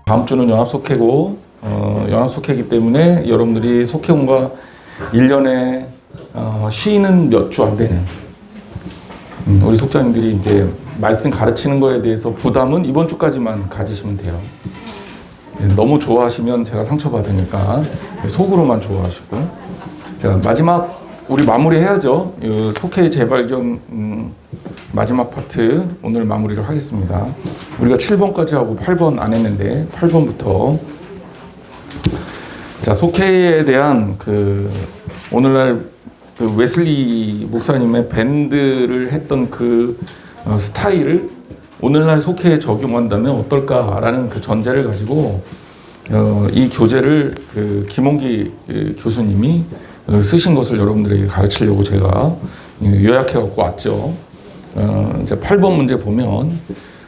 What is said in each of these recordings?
다음 주는 연합속회고 연합속회이기 때문에 여러분들이 속회원과 1년에 쉬는 몇 주 안 되는 우리 속장님들이 이제 말씀 가르치는 거에 대해서 부담은 이번 주까지만 가지시면 돼요. 너무 좋아하시면 제가 상처받으니까 속으로만 좋아하시고. 자, 마지막 우리 마무리 해야죠. 속회 재발견 마지막 파트 오늘 마무리를 하겠습니다. 우리가 7번까지 하고 8번 안 했는데 8번부터 자, 속회에 대한 오늘날 웨슬리 목사님의 밴드를 했던 스타일을 오늘날 속회에 적용한다면 어떨까라는 전제를 가지고 이 교재를 김홍기 교수님이 쓰신 것을 여러분들에게 가르치려고 제가 요약해 갖고 왔죠. 이제 8번 문제 보면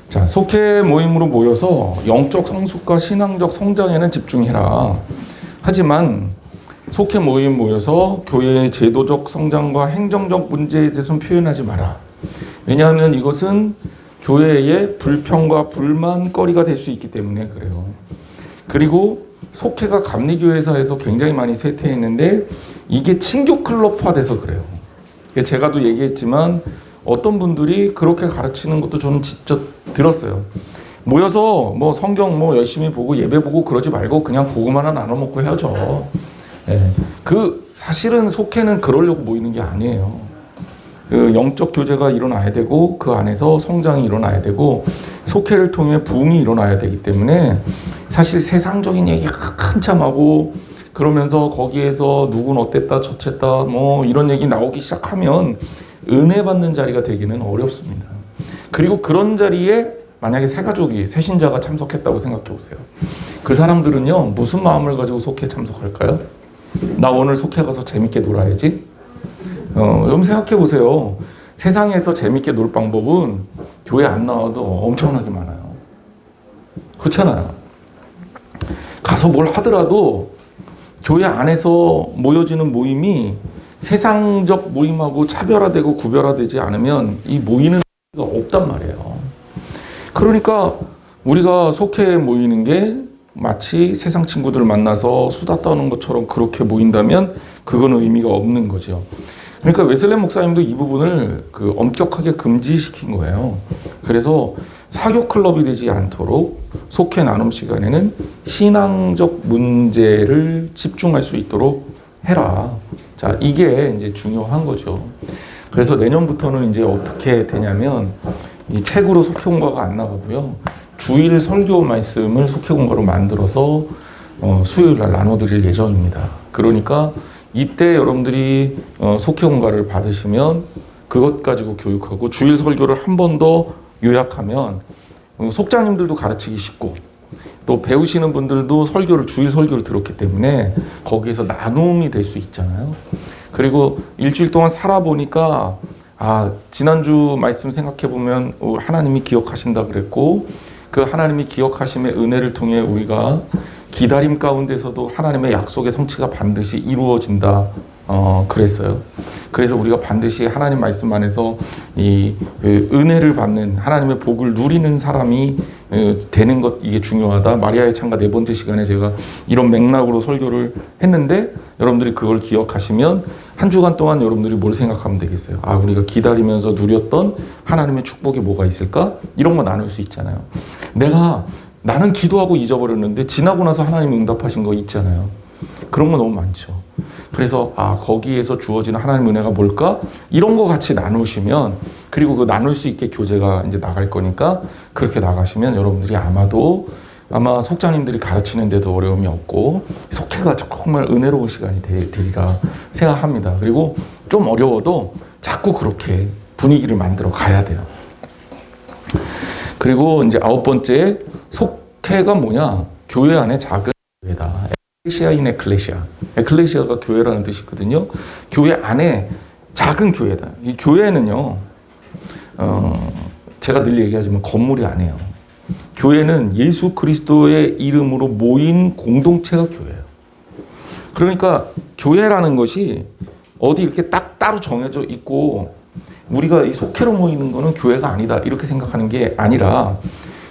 자, 속회 모임으로 모여서 영적 성숙과 신앙적 성장에는 집중해라. 하지만 속회 모임 모여서 교회의 제도적 성장과 행정적 문제에 대해서는 표현하지 마라. 왜냐하면 이것은 교회의 불평과 불만거리가 될 수 있기 때문에 그래요. 그리고 속회가 감리교회사에서 굉장히 많이 쇠퇴했는데 이게 친교 클럽화돼서 그래요. 제가 또 얘기했지만 어떤 분들이 그렇게 가르치는 것도 저는 직접 들었어요. 모여서 뭐 성경 열심히 보고 예배 보고 그러지 말고 그냥 고구마 하나 나눠 먹고 헤어져. 네. 사실은 속회는 그러려고 모이는 게 아니에요. 영적 교제가 일어나야 되고 그 안에서 성장이 일어나야 되고 속회를 통해 부흥이 일어나야 되기 때문에 사실 세상적인 얘기 한참 하고 그러면서 거기에서 누군 어땠다 저쨌다 이런 얘기 나오기 시작하면 은혜 받는 자리가 되기는 어렵습니다. 그리고 그런 자리에 만약에 새 신자가 참석했다고 생각해 보세요. 그 사람들은요 무슨 마음을 가지고 속회 참석할까요? 나 오늘 속회 가서 재밌게 놀아야지. 여러분 생각해 보세요. 세상에서 재밌게 놀 방법은 교회 안 나와도 엄청나게 많아요. 그렇잖아요. 가서 뭘 하더라도 교회 안에서 모여지는 모임이 세상적 모임하고 차별화되고 구별화되지 않으면 이 모이는 게 없단 말이에요. 그러니까 우리가 속회에 모이는 게 마치 세상 친구들 만나서 수다 떠는 것처럼 그렇게 모인다면 그건 의미가 없는 거죠. 그러니까 웨슬리 목사님도 이 부분을 엄격하게 금지시킨 거예요. 그래서 사교 클럽이 되지 않도록 속회 나눔 시간에는 신앙적 문제를 집중할 수 있도록 해라. 자, 이게 이제 중요한 거죠. 그래서 내년부터는 이제 어떻게 되냐면 이 책으로 속회공과가 안 나가고요. 주일 설교 말씀을 속회공과로 만들어서 수요일 날 나눠드릴 예정입니다. 그러니까 이때 여러분들이 속회공과를 받으시면 그것 가지고 교육하고 주일 설교를 한 번 더 요약하면 속장님들도 가르치기 쉽고 또 배우시는 분들도 주일 설교를 들었기 때문에 거기에서 나눔이 될 수 있잖아요. 그리고 일주일 동안 살아보니까 지난주 말씀 생각해보면 하나님이 기억하신다 그랬고 그 하나님이 기억하심의 은혜를 통해 우리가 기다림 가운데서도 하나님의 약속의 성취가 반드시 이루어진다 그랬어요. 그래서 우리가 반드시 하나님 말씀 안에서 이 은혜를 받는 하나님의 복을 누리는 사람이 되는 것 이게 중요하다. 마리아의 창가 4번째 시간에 제가 이런 맥락으로 설교를 했는데 여러분들이 그걸 기억하시면 한 주간 동안 여러분들이 뭘 생각하면 되겠어요? 우리가 기다리면서 누렸던 하나님의 축복이 뭐가 있을까? 이런 거 나눌 수 있잖아요. 나는 기도하고 잊어버렸는데 지나고 나서 하나님이 응답하신 거 있잖아요. 그런 거 너무 많죠. 그래서 거기에서 주어지는 하나님의 은혜가 뭘까? 이런 거 같이 나누시면 그리고 그 나눌 수 있게 교재가 이제 나갈 거니까 그렇게 나가시면 여러분들이 아마 속장님들이 가르치는 데도 어려움이 없고 속회가 정말 은혜로운 시간이 되리라 생각합니다. 그리고 좀 어려워도 자꾸 그렇게 분위기를 만들어 가야 돼요. 그리고 이제 9번째 속회가 뭐냐? 교회 안에 작은 교회다. 에클레시아인 에클레시아. 에클레시아가 교회라는 뜻이거든요. 교회 안에 작은 교회다. 이 교회는요, 제가 늘 얘기하지만 건물이 아니에요. 교회는 예수 그리스도의 이름으로 모인 공동체가 교회예요. 그러니까 교회라는 것이 어디 이렇게 딱 따로 정해져 있고 우리가 이 속회로 모이는 거는 교회가 아니다 이렇게 생각하는 게 아니라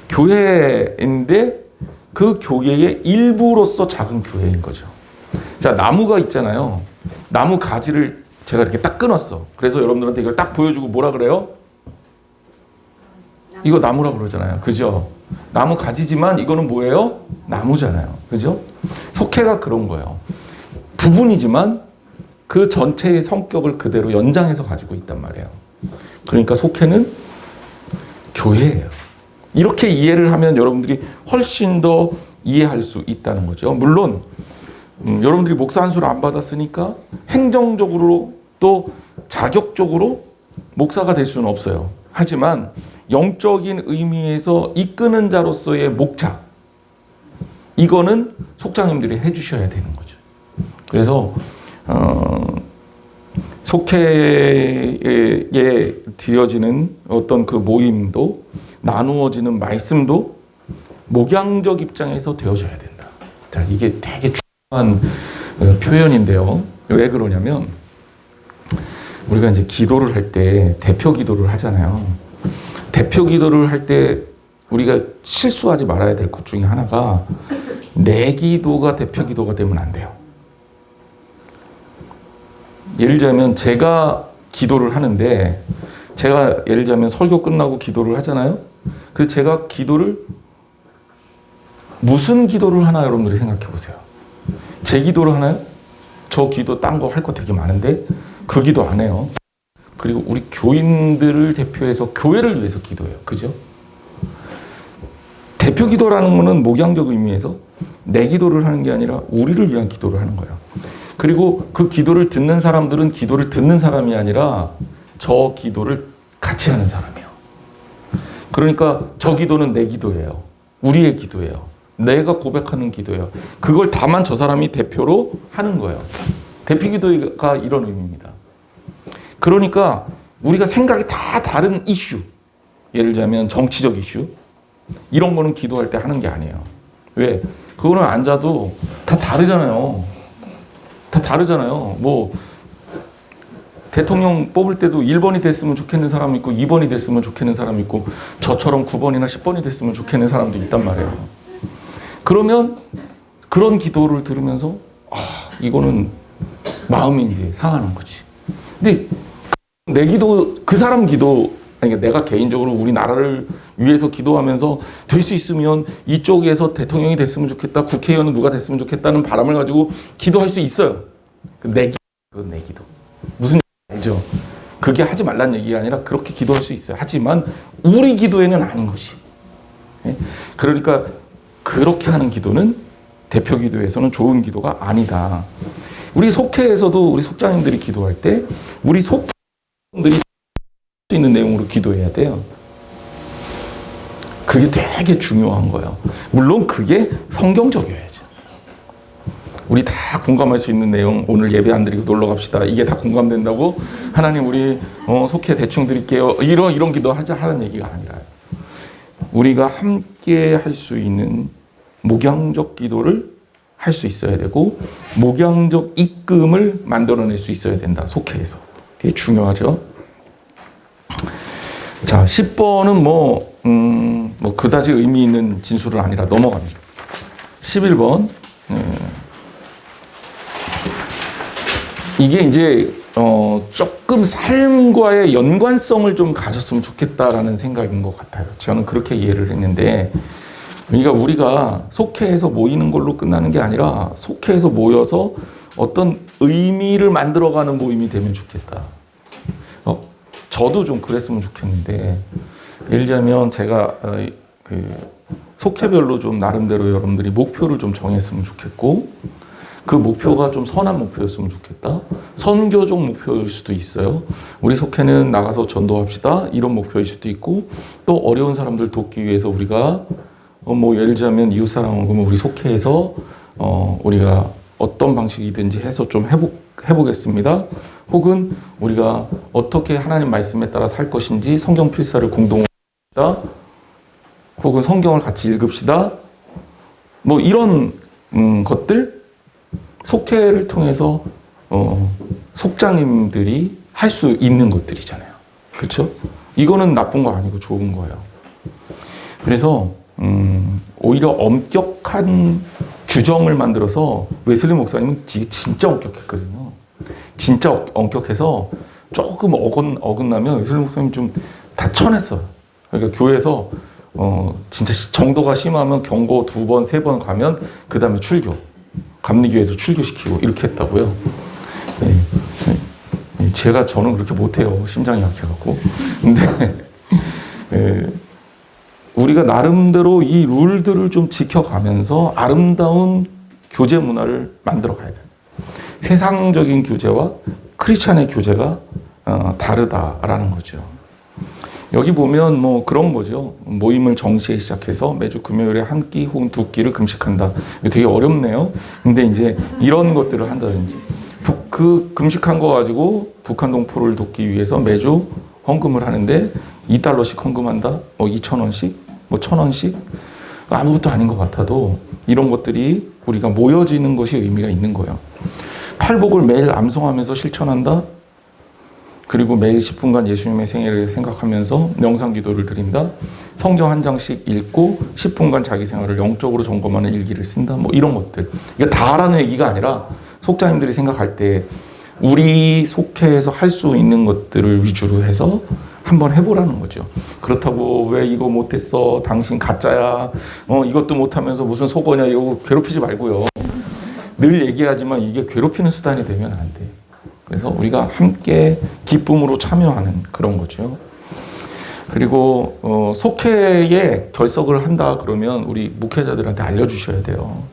교회인데 그 교회의 일부로서 작은 교회인 거죠. 자, 나무가 있잖아요. 나무 가지를 제가 이렇게 딱 끊었어. 그래서 여러분들한테 이걸 딱 보여주고 뭐라 그래요? 이거 나무라고 그러잖아요. 그죠? 나무 가지지만 이거는 뭐예요? 나무잖아요. 그죠? 속회가 그런 거예요. 부분이지만 그 전체의 성격을 그대로 연장해서 가지고 있단 말이에요. 그러니까 속회는 교회예요. 이렇게 이해를 하면 여러분들이 훨씬 더 이해할 수 있다는 거죠. 물론 여러분들이 목사 안수를 안 받았으니까 행정적으로 또 자격적으로 목사가 될 수는 없어요. 하지만 영적인 의미에서 이끄는 자로서의 목차, 이거는 속장님들이 해주셔야 되는 거죠. 그래서 속회에 드려지는 어떤 그 모임도 나누어지는 말씀도 목양적 입장에서 되어져야 된다. 자, 이게 되게 중요한 표현인데요. 왜 그러냐면 우리가 이제 기도를 할 때 대표 기도를 하잖아요. 대표 기도를 할 때 우리가 실수하지 말아야 될 것 중에 하나가 내 기도가 대표 기도가 되면 안 돼요. 예를 들자면 제가 기도를 하는데 제가 예를 들자면 설교 끝나고 기도를 하잖아요. 그래서 제가 기도를 무슨 기도를 하나 여러분들이 생각해 보세요. 제 기도를 하나요? 저 기도 딴 거 할 거 되게 많은데 그 기도 안 해요. 그리고 우리 교인들을 대표해서 교회를 위해서 기도해요. 그죠? 대표 기도라는 거는 목양적 의미에서 내 기도를 하는 게 아니라 우리를 위한 기도를 하는 거예요. 그리고 그 기도를 듣는 사람들은 기도를 듣는 사람이 아니라 저 기도를 같이 하는 사람이에요. 그러니까 저 기도는 내 기도예요. 우리의 기도예요. 내가 고백하는 기도예요. 그걸 다만 저 사람이 대표로 하는 거예요. 대표 기도가 이런 의미입니다. 그러니까 우리가 생각이 다 다른 이슈, 예를 들자면 정치적 이슈, 이런 거는 기도할 때 하는 게 아니에요. 왜? 그거는 앉아도 다 다르잖아요. 다 다르잖아요. 뭐 대통령 뽑을 때도 1번이 됐으면 좋겠는 사람 있고 2번이 됐으면 좋겠는 사람 있고 저처럼 9번이나 10번이 됐으면 좋겠는 사람도 있단 말이에요. 그러면 그런 기도를 들으면서 이거는 마음이 이제 상하는 거지. 근데 내 기도, 그 사람 기도, 아니 내가 개인적으로 우리나라를 위해서 기도하면서 될 수 있으면 이쪽에서 대통령이 됐으면 좋겠다, 국회의원은 누가 됐으면 좋겠다는 바람을 가지고 기도할 수 있어요. 내 기도, 그건 내 기도. 무슨 알죠? 그게 하지 말란 얘기가 아니라 그렇게 기도할 수 있어요. 하지만 우리 기도에는 아닌 것이. 그러니까 그렇게 하는 기도는 대표 기도에서는 좋은 기도가 아니다. 우리 속회에서도 우리 속장님들이 기도할 때 우리 속장님들이 할 수 있는 내용으로 기도해야 돼요. 그게 되게 중요한 거예요. 물론 그게 성경적이어야죠. 우리 다 공감할 수 있는 내용, 오늘 예배 안 드리고 놀러 갑시다. 이게 다 공감된다고 하나님 우리 속회 대충 드릴게요. 이런 기도 하는 얘기가 아니라요. 우리가 함께 할 수 있는 목양적 기도를 할 수 있어야 되고 목양적 이끌음을 만들어낼 수 있어야 된다. 속회에서. 되게 중요하죠. 자, 10번은 뭐 그다지 의미 있는 진술은 아니라 넘어갑니다. 11번. 이게 이제 조금 삶과의 연관성을 좀 가졌으면 좋겠다라는 생각인 것 같아요. 저는 그렇게 이해를 했는데, 그러니까 우리가 속회에서 모이는 걸로 끝나는 게 아니라 속회에서 모여서 어떤 의미를 만들어가는 모임이 되면 좋겠다. 저도 좀 그랬으면 좋겠는데, 예를 들자면 제가 속회별로 좀 나름대로 여러분들이 목표를 좀 정했으면 좋겠고, 그 목표가 좀 선한 목표였으면 좋겠다. 선교적 목표일 수도 있어요. 우리 속회는 나가서 전도합시다. 이런 목표일 수도 있고, 또 어려운 사람들 돕기 위해서 우리가 뭐 예를 들자면 이웃사랑은 그러면 우리 속회에서 우리가 어떤 방식이든지 해서 좀 해보겠습니다. 혹은 우리가 어떻게 하나님 말씀에 따라 살 것인지 성경 필사를 공동합시다. 혹은 성경을 같이 읽읍시다. 뭐 이런 것들 속회를 통해서 속장님들이 할 수 있는 것들이잖아요. 그렇죠? 이거는 나쁜 거 아니고 좋은 거예요. 그래서 오히려 엄격한 규정을 만들어서 웨슬리 목사님은 진짜 엄격했거든요. 진짜 엄격해서 조금 어긋나면 웨슬리 목사님 좀 다 쳐냈어요. 그러니까 교회에서 진짜 정도가 심하면 경고 2번, 3번 가면 그 다음에 출교. 감리교에서 출교시키고 이렇게 했다고요. 네. 저는 그렇게 못해요. 심장이 약해갖고. 근데 우리가 나름대로 이 룰들을 좀 지켜가면서 아름다운 교제 문화를 만들어 가야 돼요. 세상적인 교제와 크리스찬의 교제가 다르다라는 거죠. 여기 보면 뭐 그런 거죠. 모임을 정시에 시작해서 매주 금요일에 한 끼 혹은 2끼를 금식한다. 되게 어렵네요. 근데 이제 이런 것들을 한다든지 그 금식한 거 가지고 북한 동포를 돕기 위해서 매주 헌금을 하는데 $2씩 헌금한다. 2,000원씩, 1,000원씩 아무것도 아닌 것 같아도 이런 것들이 우리가 모여지는 것이 의미가 있는 거예요. 팔복을 매일 암송하면서 실천한다. 그리고 매일 10분간 예수님의 생애를 생각하면서 명상 기도를 드린다. 성경 한 장씩 읽고 10분간 자기 생활을 영적으로 점검하는 일기를 쓴다. 뭐 이런 것들. 이게 다라는 얘기가 아니라 속자님들이 생각할 때 우리 속회에서 할 수 있는 것들을 위주로 해서 한번 해보라는 거죠. 그렇다고 왜 이거 못했어? 당신 가짜야. 이것도 못하면서 무슨 속어냐 이러고 괴롭히지 말고요. 늘 얘기하지만 이게 괴롭히는 수단이 되면 안 돼. 그래서 우리가 함께 기쁨으로 참여하는 그런 거죠. 그리고 속회에 결석을 한다 그러면 우리 목회자들한테 알려주셔야 돼요.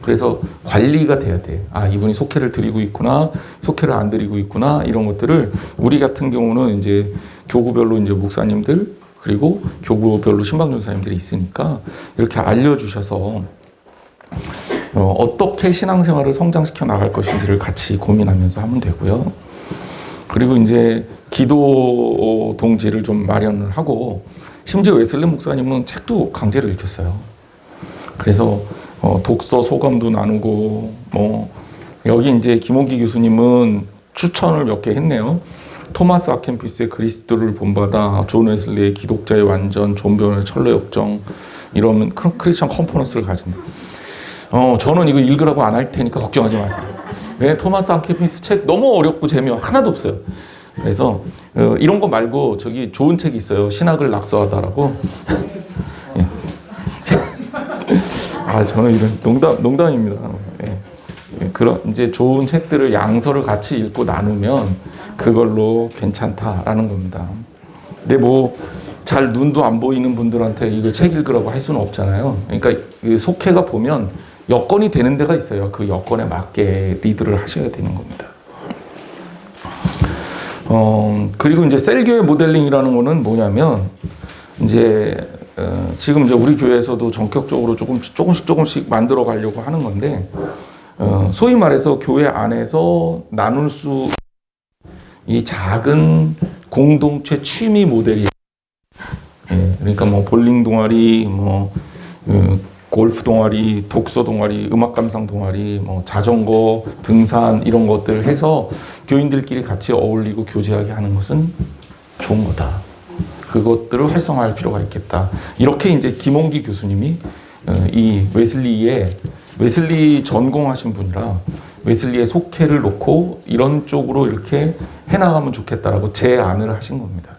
그래서 관리가 돼야 돼. 아, 이분이 속회를 드리고 있구나, 속회를 안 드리고 있구나, 이런 것들을 우리 같은 경우는 이제 교구별로 이제 목사님들 그리고 교구별로 신방전사님들이 있으니까 이렇게 알려주셔서 어떻게 신앙생활을 성장시켜 나갈 것인지를 같이 고민하면서 하면 되고요. 그리고 이제 기도 동지를 좀 마련을 하고 심지어 웨슬리 목사님은 책도 강제로 읽혔어요. 그래서 독서 소감도 나누고 여기 이제 김홍기 교수님은 추천을 몇 개 했네요. 토마스 아켄피스의 그리스도를 본받아, 존 웨슬리의 기독자의 완전, 존 변의 철로 역정, 이런 크리스천 컨퍼런스를 가진다. 저는 이거 읽으라고 안 할 테니까 걱정하지 마세요. 왜 토마스 아켄피스 책 너무 어렵고 재미가 하나도 없어요. 그래서 이런 거 말고 저기 좋은 책이 있어요. 신학을 낙서하다라고. 예. 저는 이런 농담입니다. 예. 그런 이제 좋은 책들을 양서를 같이 읽고 나누면 그걸로 괜찮다라는 겁니다. 근데 잘 눈도 안 보이는 분들한테 이거 책 읽으라고 할 수는 없잖아요. 그러니까 속회가 보면 여건이 되는 데가 있어요. 그 여건에 맞게 리드를 하셔야 되는 겁니다. 그리고 이제 셀교회 모델링이라는 거는 뭐냐면 이제 지금 이제 우리 교회에서도 전격적으로 조금씩 만들어 가려고 하는 건데 소위 말해서 교회 안에서 나눌 수 이 작은 공동체 취미 모델이 그러니까 볼링 동아리, 골프 동아리, 독서 동아리, 음악 감상 동아리, 자전거, 등산 이런 것들 해서 교인들끼리 같이 어울리고 교제하게 하는 것은 좋은 거다. 그것들을 활성화할 필요가 있겠다. 이렇게 이제 김홍기 교수님이 이 웨슬리 전공하신 분이라 웨슬리의 속회를 놓고 이런 쪽으로 이렇게 해나가면 좋겠다라고 제안을 하신 겁니다.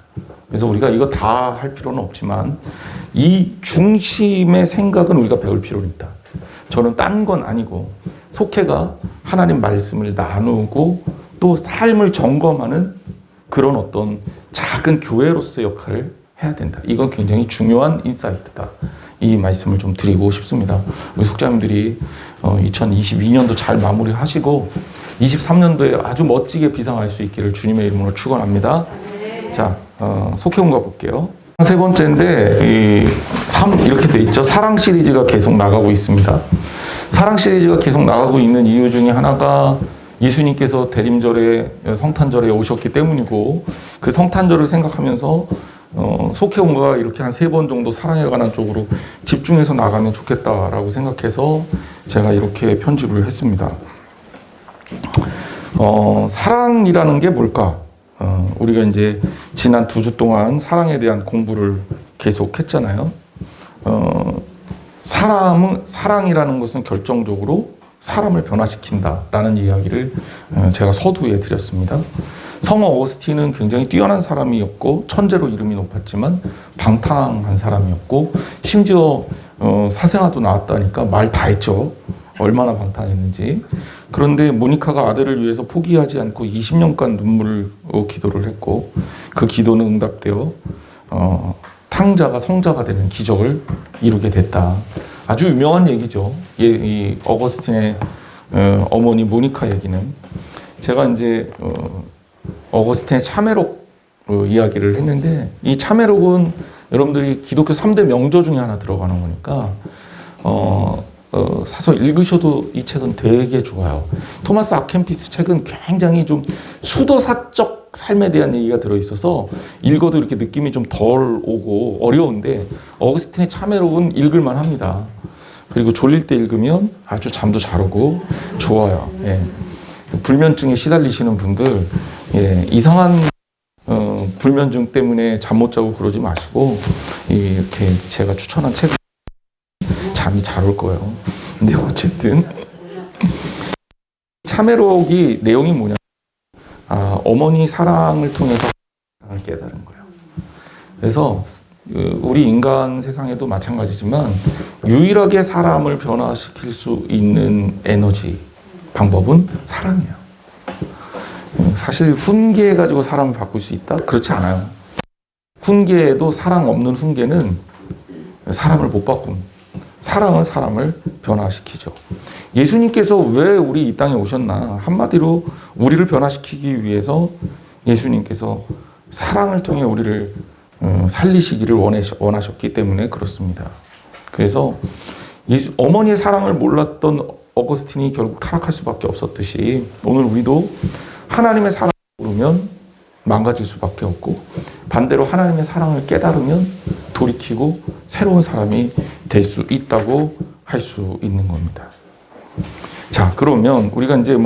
그래서 우리가 이거 다 할 필요는 없지만 이 중심의 생각은 우리가 배울 필요는 있다. 저는 딴 건 아니고 속회가 하나님 말씀을 나누고 또 삶을 점검하는 그런 어떤 작은 교회로서의 역할을 해야 된다. 이건 굉장히 중요한 인사이트다. 이 말씀을 좀 드리고 싶습니다. 우리 속자님들이 2022년도 잘 마무리하시고 23년도에 아주 멋지게 비상할 수 있기를 주님의 이름으로 축원합니다. 자, 속회원가 볼게요. 세 번째인데 3 이렇게 돼 있죠. 사랑 시리즈가 계속 나가고 있습니다. 사랑 시리즈가 계속 나가고 있는 이유 중에 하나가 예수님께서 대림절에 성탄절에 오셨기 때문이고 그 성탄절을 생각하면서 속회원가가 이렇게 한 3번 정도 사랑에 관한 쪽으로 집중해서 나가면 좋겠다라고 생각해서 제가 이렇게 편집을 했습니다. 사랑이라는 게 뭘까? 우리가 이제 지난 2주 동안 사랑에 대한 공부를 계속 했잖아요. 사랑이라는 것은 결정적으로 사람을 변화시킨다라는 이야기를 제가 서두에 드렸습니다. 성 어거스틴은 굉장히 뛰어난 사람이었고 천재로 이름이 높았지만 방탕한 사람이었고 심지어 사생아도 낳았다니까 말 다 했죠. 얼마나 방탕했는지. 그런데 모니카가 아들을 위해서 포기하지 않고 20년간 눈물 기도를 했고 그 기도는 응답되어 탕자가 성자가 되는 기적을 이루게 됐다. 아주 유명한 얘기죠. 이 어거스틴의 어머니 모니카 얘기는. 제가 이제 어거스틴의 참회록 이야기를 했는데 이 참회록은 여러분들이 기독교 3대 명저 중에 하나 들어가는 거니까 사서 읽으셔도 이 책은 되게 좋아요. 토마스 아켄피스 책은 굉장히 좀 수도사적 삶에 대한 얘기가 들어있어서 읽어도 이렇게 느낌이 좀 덜 오고 어려운데 어거스틴의 참회록은 읽을만 합니다. 그리고 졸릴 때 읽으면 아주 잠도 잘 오고 좋아요. 예. 불면증에 시달리시는 분들 이상한 불면증 때문에 잠 못 자고 그러지 마시고 이렇게 제가 추천한 책을 잠이 잘 올 거예요. 근데 어쨌든 참회록이 내용이 뭐냐? 어머니 사랑을 통해서 사랑을 깨달은 거예요. 그래서 우리 인간 세상에도 마찬가지지만 유일하게 사람을 변화시킬 수 있는 에너지 방법은 사랑이에요. 사실 훈계 가지고 사람을 바꿀 수 있다? 그렇지 않아요. 훈계에도 사랑 없는 훈계는 사람을 못 바꿉니다. 사랑은 사람을 변화시키죠. 예수님께서 왜 우리 이 땅에 오셨나? 한마디로 우리를 변화시키기 위해서 예수님께서 사랑을 통해 우리를 살리시기를 원하셨기 때문에 그렇습니다. 그래서 어머니의 사랑을 몰랐던 어거스틴이 결국 타락할 수밖에 없었듯이 오늘 우리도 하나님의 사랑을 모르면 망가질 수밖에 없고 반대로 하나님의 사랑을 깨달으면 돌이키고 새로운 사람이 될 수 있다고 할 수 있는 겁니다. 자, 그러면 우리가 이제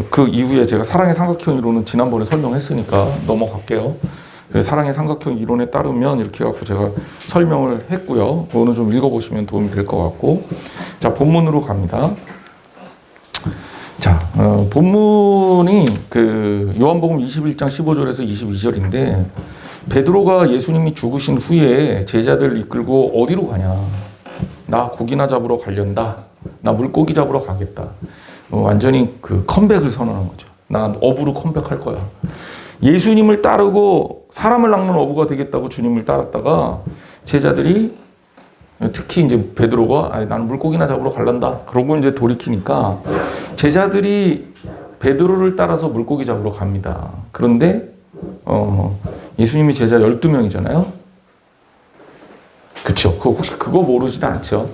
그 이후에 제가 사랑의 삼각형 이론은 지난번에 설명했으니까 넘어갈게요. 사랑의 삼각형 이론에 따르면 이렇게 해갖고 제가 설명을 했고요. 그거는 좀 읽어보시면 도움이 될 것 같고. 자, 본문으로 갑니다. 자, 본문이 요한복음 21장 15절에서 22절인데 베드로가 예수님이 죽으신 후에 제자들 이끌고 어디로 가냐? 나 고기나 잡으러 가련다. 나 물고기 잡으러 가겠다. 완전히 컴백을 선언한 거죠. 나 어부로 컴백할 거야. 예수님을 따르고 사람을 낚는 어부가 되겠다고 주님을 따랐다가 제자들이 특히 이제 베드로가 나는 물고기나 잡으러 갈란다. 그러고 이제 돌이키니까 제자들이 베드로를 따라서 물고기 잡으러 갑니다. 그런데 예수님이 제자 12명이잖아요. 그쵸? 그거 모르지는 않죠.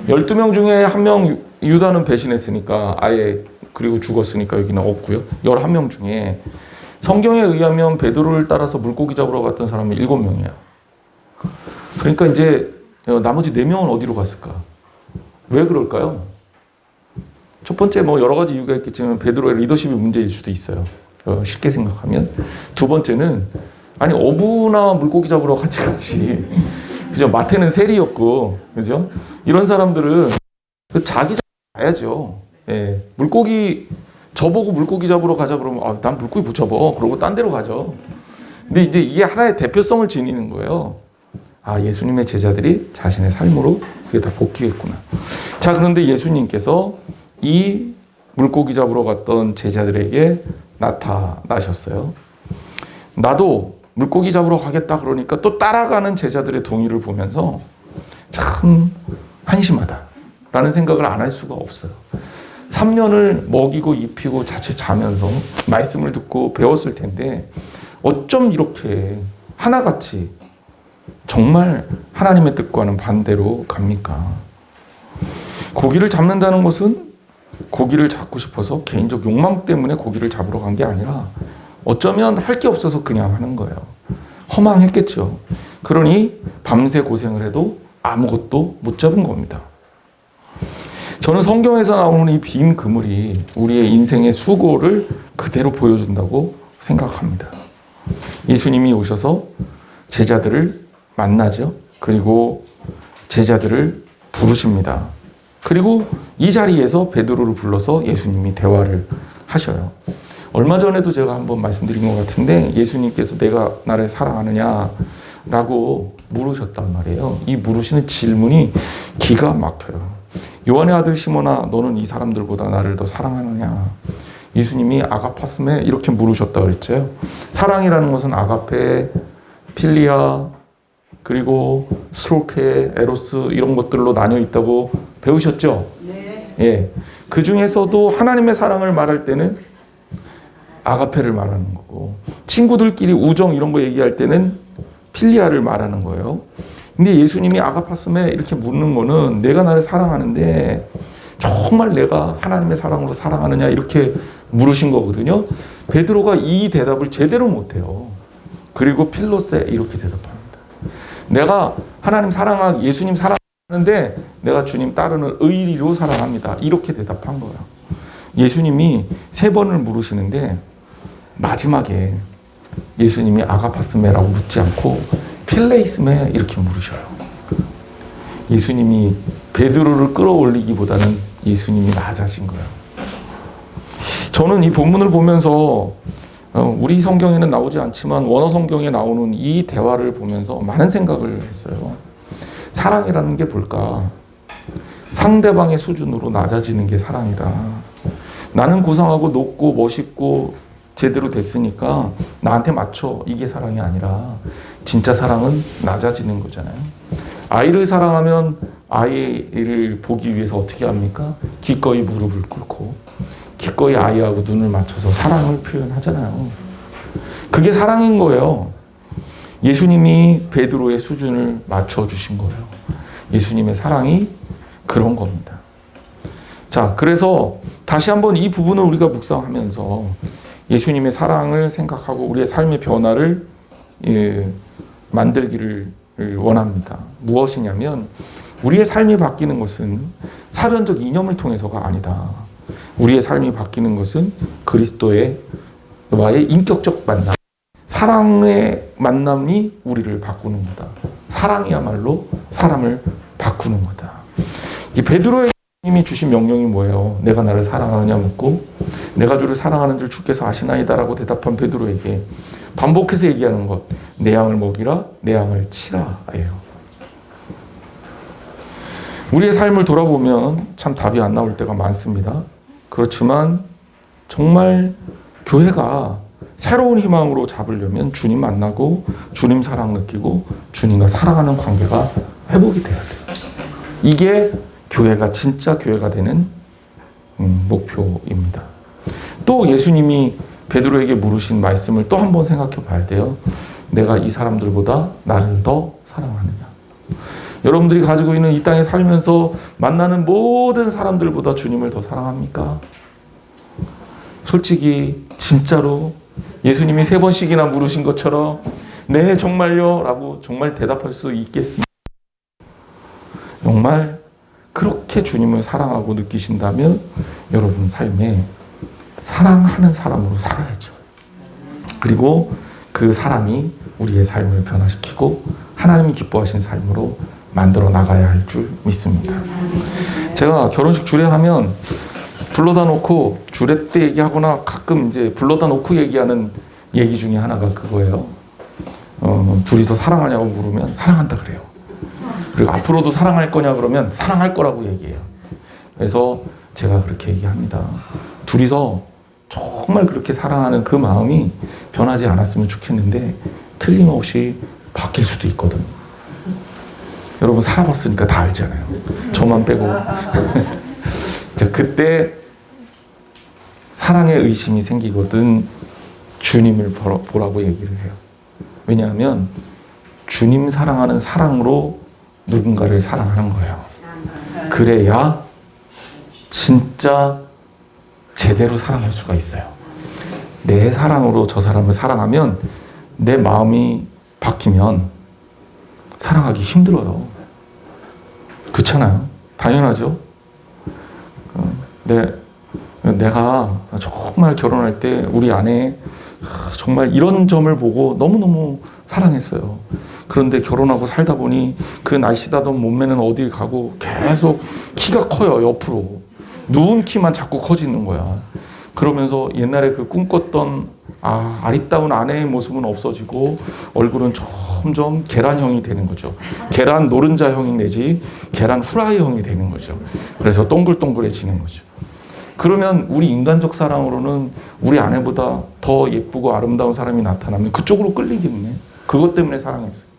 12명 중에 한 명 유다는 배신했으니까 아예 그리고 죽었으니까 여기는 없고요. 11명 중에 성경에 의하면 베드로를 따라서 물고기 잡으러 갔던 사람은 7명이야. 그러니까 이제 나머지 4명은 어디로 갔을까? 왜 그럴까요? 첫 번째 여러 가지 이유가 있겠지만 베드로의 리더십이 문제일 수도 있어요. 쉽게 생각하면. 두 번째는 어부나 물고기 잡으러 같이 가지. 그죠? 마태는 세리였고, 그죠? 이런 사람들은 자기 가야죠. 예. 저보고 물고기 잡으러 가자 그러면 난 물고기 못 잡아. 그러고 딴 데로 가죠. 근데 이제 이게 하나의 대표성을 지니는 거예요. 예수님의 제자들이 자신의 삶으로 그게 다 복귀했구나. 자, 그런데 예수님께서 이 물고기 잡으러 갔던 제자들에게 나타나셨어요. 나도 물고기 잡으러 가겠다 그러니까 또 따라가는 제자들의 동의를 보면서 참 한심하다라는 생각을 안 할 수가 없어요. 3년을 먹이고 입히고 자체 자면서 말씀을 듣고 배웠을 텐데 어쩜 이렇게 하나같이 정말 하나님의 뜻과는 반대로 갑니까? 고기를 잡는다는 것은 고기를 잡고 싶어서 개인적 욕망 때문에 고기를 잡으러 간 게 아니라 어쩌면 할 게 없어서 그냥 하는 거예요. 허망했겠죠. 그러니 밤새 고생을 해도 아무것도 못 잡은 겁니다. 저는 성경에서 나오는 이 빈 그물이 우리의 인생의 수고를 그대로 보여준다고 생각합니다. 예수님이 오셔서 제자들을 만나죠. 그리고 제자들을 부르십니다. 그리고 이 자리에서 베드로를 불러서 예수님이 대화를 하셔요. 얼마 전에도 제가 한번 말씀드린 것 같은데 예수님께서 내가 나를 사랑하느냐라고 물으셨단 말이에요. 이 물으시는 질문이 기가 막혀요. 요한의 아들 시몬아, 너는 이 사람들보다 나를 더 사랑하느냐? 예수님이 아가파스메 이렇게 물으셨다 그랬죠. 사랑이라는 것은 아가페, 필리아, 그리고 스로케, 에로스 이런 것들로 나뉘어 있다고 배우셨죠? 네. 예. 그 중에서도 하나님의 사랑을 말할 때는 아가페를 말하는 거고, 친구들끼리 우정 이런 거 얘기할 때는 필리아를 말하는 거예요. 근데 예수님이 아가파스메 이렇게 묻는 거는 내가 나를 사랑하는데 정말 내가 하나님의 사랑으로 사랑하느냐 이렇게 물으신 거거든요. 베드로가 이 대답을 제대로 못해요. 그리고 필로세 이렇게 대답합니다. 내가 하나님 사랑하고 예수님 사랑하는데 내가 주님 따르는 의리로 사랑합니다. 이렇게 대답한 거야. 예수님이 3번을 물으시는데 마지막에 예수님이 아가파스메라고 묻지 않고 필레이스메 이렇게 물으셔요. 예수님이 베드로를 끌어올리기보다는 예수님이 낮아진 거예요. 저는 이 본문을 보면서 우리 성경에는 나오지 않지만 원어 성경에 나오는 이 대화를 보면서 많은 생각을 했어요. 사랑이라는 게 뭘까? 상대방의 수준으로 낮아지는 게 사랑이다. 나는 고상하고 높고 멋있고 제대로 됐으니까 나한테 맞춰. 이게 사랑이 아니라 진짜 사랑은 낮아지는 거잖아요. 아이를 사랑하면 아이를 보기 위해서 어떻게 합니까? 기꺼이 무릎을 꿇고 기꺼이 아이하고 눈을 맞춰서 사랑을 표현하잖아요. 그게 사랑인 거예요. 예수님이 베드로의 수준을 맞춰주신 거예요. 예수님의 사랑이 그런 겁니다. 자, 그래서 다시 한번 이 부분을 우리가 묵상하면서 예수님의 사랑을 생각하고 우리의 삶의 변화를 만들기를 원합니다. 무엇이냐면 우리의 삶이 바뀌는 것은 사변적 이념을 통해서가 아니다. 우리의 삶이 바뀌는 것은 그리스도와의 인격적 만남, 사랑의 만남이 우리를 바꾸는 거다. 사랑이야말로 사람을 바꾸는 거다. 이 베드로의 님이 주신 명령이 뭐예요? 내가 나를 사랑하느냐 묻고 내가 주를 사랑하는 줄 주께서 아시나이다라고 대답한 베드로에게 반복해서 얘기하는 것, 내 양을 먹이라, 내 양을 치라 예요. 우리의 삶을 돌아보면 참 답이 안 나올 때가 많습니다. 그렇지만 정말 교회가 새로운 희망으로 잡으려면 주님 만나고 주님 사랑 느끼고 주님과 사랑하는 관계가 회복이 돼야 돼요. 이게 교회가 진짜 교회가 되는 목표입니다. 또 예수님이 베드로에게 물으신 말씀을 또 한 번 생각해 봐야 돼요. 내가 이 사람들보다 나를 더 사랑하느냐. 여러분들이 가지고 있는 이 땅에 살면서 만나는 모든 사람들보다 주님을 더 사랑합니까? 솔직히 진짜로 예수님이 3번씩이나 물으신 것처럼 네 정말요? 라고 정말 대답할 수 있겠습니까? 정말 그렇게 주님을 사랑하고 느끼신다면 여러분 삶에 사랑하는 사람으로 살아야죠. 그리고 그 사람이 우리의 삶을 변화시키고 하나님이 기뻐하시는 삶으로 만들어 나가야 할 줄 믿습니다. 제가 결혼식 주례하면 불러다 놓고 주례 때 얘기하거나 가끔 이제 불러다 놓고 얘기하는 얘기 중에 하나가 그거예요. 둘이서 사랑하냐고 물으면 사랑한다 그래요. 그리고 앞으로도 사랑할 거냐 그러면 사랑할 거라고 얘기해요. 그래서 제가 그렇게 얘기합니다. 둘이서 정말 그렇게 사랑하는 그 마음이 변하지 않았으면 좋겠는데 틀림없이 바뀔 수도 있거든. 여러분 살아봤으니까 다 알잖아요. 저만 빼고. 자, 그때 사랑의 의심이 생기거든 주님을 보라고 얘기를 해요. 왜냐하면 주님 사랑하는 사랑으로 누군가를 사랑하는 거예요. 그래야 진짜 제대로 사랑할 수가 있어요. 내 사랑으로 저 사람을 사랑하면 내 마음이 바뀌면 사랑하기 힘들어요. 그렇잖아요. 당연하죠. 내가 정말 결혼할 때 우리 아내 정말 이런 점을 보고 너무너무 사랑했어요. 그런데 결혼하고 살다 보니 그 날씬하던 몸매는 어딜 가고 계속 키가 커요. 옆으로. 누운 키만 자꾸 커지는 거야. 그러면서 옛날에 그 꿈꿨던 아리따운 아내의 모습은 없어지고 얼굴은 점점 계란형이 되는 거죠. 계란 노른자형이 내지 계란 후라이형이 되는 거죠. 그래서 동글동글해지는 거죠. 그러면 우리 인간적 사랑으로는 우리 아내보다 더 예쁘고 아름다운 사람이 나타나면 그쪽으로 끌리겠네. 그것 때문에 사랑했으니까.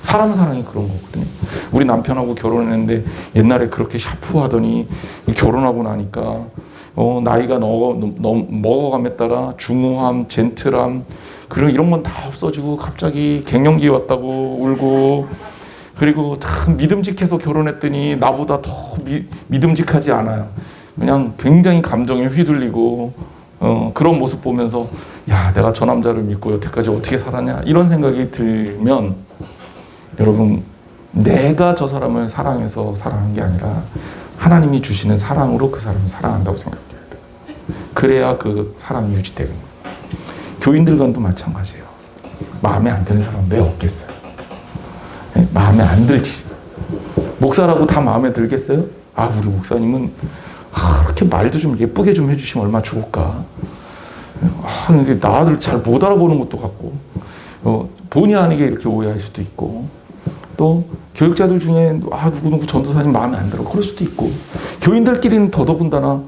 사람 사랑이 그런 거거든요. 우리 남편하고 결혼했는데 옛날에 그렇게 샤프하더니 결혼하고 나니까 나이가 먹어감에 따라 중후함, 젠틀함, 그리고 이런 건 다 없어지고 갑자기 갱년기 왔다고 울고, 그리고 참 믿음직해서 결혼했더니 나보다 더 믿음직하지 않아요. 그냥 굉장히 감정에 휘둘리고 그런 모습 보면서 야, 내가 저 남자를 믿고 여태까지 어떻게 살았냐 이런 생각이 들면, 여러분, 내가 저 사람을 사랑해서 사랑한 게 아니라 하나님이 주시는 사랑으로 그 사람을 사랑한다고 생각해야 돼요. 그래야 그 사랑이 유지되는 거예요. 교인들과도 마찬가지예요. 마음에 안 드는 사람 왜 없겠어요? 마음에 안 들지. 목사라고 다 마음에 들겠어요? 우리 목사님은 그렇게 말도 좀 예쁘게 좀 해주시면 얼마나 좋을까. 근데 나들 잘 못 알아보는 것도 같고, 본의 아니게 이렇게 오해할 수도 있고, 또 교육자들 중에 누구누구 전도사님 마음에 안 들어 그럴 수도 있고, 교인들끼리는 더더군다나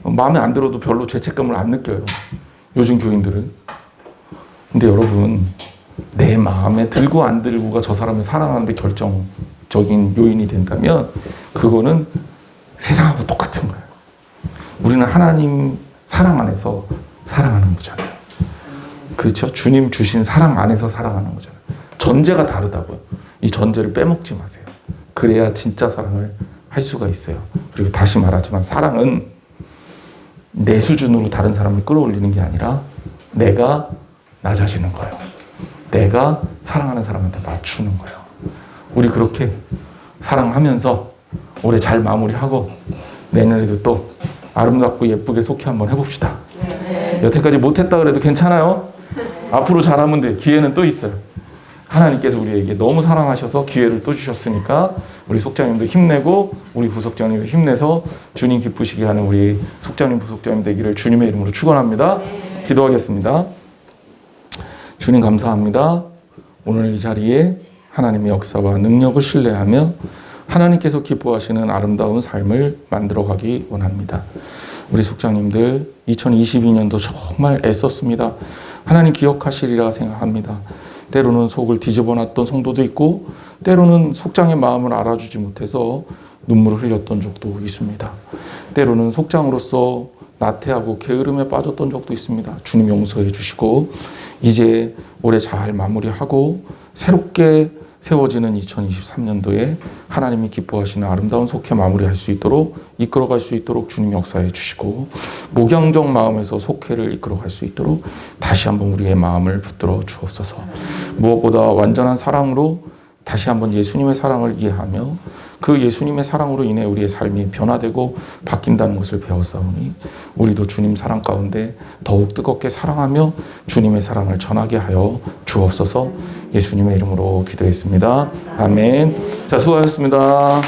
마음에 안 들어도 별로 죄책감을 안 느껴요. 요즘 교인들은. 근데 여러분, 내 마음에 들고 안 들고가 저 사람을 사랑하는데 결정적인 요인이 된다면 그거는 세상하고 똑같은 거예요. 우리는 하나님 사랑 안에서 사랑하는 거잖아요. 그렇죠? 주님 주신 사랑 안에서 사랑하는 거잖아요. 전제가 다르다고요. 이 전제를 빼먹지 마세요. 그래야 진짜 사랑을 할 수가 있어요. 그리고 다시 말하지만 사랑은 내 수준으로 다른 사람을 끌어올리는 게 아니라 내가 낮아지는 거예요. 내가 사랑하는 사람한테 맞추는 거예요. 우리 그렇게 사랑하면서 올해 잘 마무리하고 내년에도 또 아름답고 예쁘게 속해 한번 해봅시다. 여태까지 못했다 그래도 괜찮아요. 앞으로 잘하면 돼. 기회는 또 있어요. 하나님께서 우리에게 너무 사랑하셔서 기회를 또 주셨으니까 우리 속장님도 힘내고 우리 부속장님도 힘내서 주님 기쁘시게 하는 우리 속장님 부속장님 되기를 주님의 이름으로 축원합니다. 기도하겠습니다. 주님 감사합니다. 오늘 이 자리에 하나님의 역사와 능력을 신뢰하며 하나님께서 기뻐하시는 아름다운 삶을 만들어가기 원합니다. 우리 속장님들 2022년도 정말 애썼습니다. 하나님 기억하시리라 생각합니다. 때로는 속을 뒤집어 놨던 성도도 있고 때로는 속장의 마음을 알아주지 못해서 눈물을 흘렸던 적도 있습니다. 때로는 속장으로서 나태하고 게으름에 빠졌던 적도 있습니다. 주님 용서해 주시고 이제 올해 잘 마무리하고 새롭게 세워지는 2023년도에 하나님이 기뻐하시는 아름다운 속회 마무리할 수 있도록 이끌어갈 수 있도록 주님 역사해 주시고 목양적 마음에서 속회를 이끌어갈 수 있도록 다시 한번 우리의 마음을 붙들어 주옵소서. 무엇보다 완전한 사랑으로 다시 한번 예수님의 사랑을 이해하며 그 예수님의 사랑으로 인해 우리의 삶이 변화되고 바뀐다는 것을 배웠사오니 우리도 주님 사랑 가운데 더욱 뜨겁게 사랑하며 주님의 사랑을 전하게 하여 주옵소서. 예수님의 이름으로 기도했습니다. 아멘. 자, 수고하셨습니다.